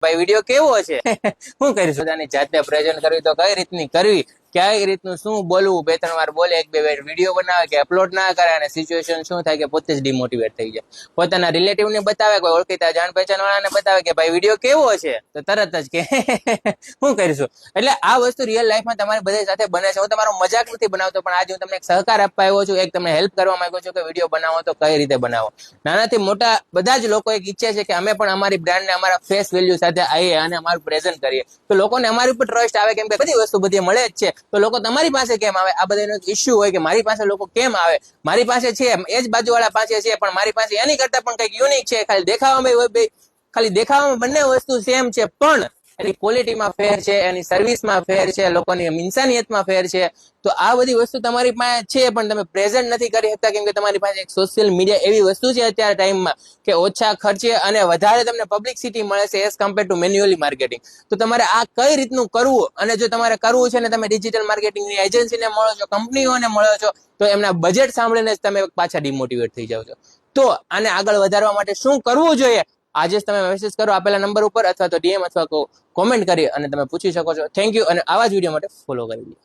ભાઈ વિડીયો કેવો છે શું કરીશું પોતાની જાતે પ્રેઝન્ટ કરવી તો કઈ રીતની કરવી, કઈ રીતનું શું બોલવું, 2-3 વાર બોલે, 1-2 વાર વિડીયો બનાવે કે અપલોડ ના કરે અને સિચ્યુએશન શું થાય કે પોતે જ ડિમોટિવેટ થઈ જાય. પોતાના રિલેટિવ ને બતાવે, કોઈ ઓળખીતા જાણ પહેચાન વાળાને બતાવે કે ભાઈ વિડીયો કેવો છે તો તરત જ કે શું કરીશું. એટલે આ વસ્તુ રિયલ લાઈફમાં તમારી બધા સાથે બને છે. હું તમારો મજાક નથી બનાવતો, પણ આજે હું તમને એક સહકાર આપવા આવ્યો છું, એક તમને હેલ્પ કરવા માંગુ છું કે વિડીયો બનાવો તો કઈ રીતે બનાવો. નાનાથી મોટા બધા જ લોકો એક ઈચ્છે છે કે અમે પણ અમારી બ્રાન્ડને અમારા ફેસ વેલ્યુ સાથે આવીએ અને અમારું પ્રેઝન્ટ કરીએ, તો લોકોને અમારી ઉપર ટ્રસ્ટ આવે, કેમ કે બધી વસ્તુ બધી મળે જ છે. તો લોકો તમારી પાસે કેમ આવે, આ બધાનો ઇશ્યુ હોય કે મારી પાસે લોકો કેમ આવે. મારી પાસે છે એ જ બાજુવાળા પાસે છે, પણ મારી પાસે એની કરતા પણ કંઈક યુનિક છે. ખાલી દેખાવામાં બંને વસ્તુ સેમ છે, પણ એની ક્વોલિટીમાં ફેર છે, એની સર્વિસમાં ફેર છે, લોકોની ઇન્સાનિયતમાં ફેર છે. તો આ બધી વસ્તુ તમારી પાસે છે, પણ તમે પ્રેઝન્ટ નથી કરી શકતા, કેમ કે તમારી પાસે એક સોશિયલ મીડિયા એવી વસ્તુ છે અત્યારે ટાઈમમાં કે ઓછા ખર્ચે અને વધારે તમને પબ્લિસિટી મળે છે as compare to manually marketing. તો તમારે આ કઈ રીતનું કરવું, અને જો તમારે કરવું છે ને તમે ડિજિટલ માર્કેટિંગની એજન્સીને મળો છો, કંપનીઓને મળો છો, તો એમના બજેટ સાંભળીને જ તમે પાછા ડિમોટિવેટ થઈ જાવ છો. તો આને આગળ વધારવા માટે શું કરવું જોઈએ, આજે જ તમે મેસેજ કરો આપેલા નંબર ઉપર, અથવા તો ડીએમ અથવા કોમેન્ટ કરી અને તમે પૂછી શકો છો. થેન્ક યુ, અને આવા જ વિડીયો માટે ફોલો કરી લો.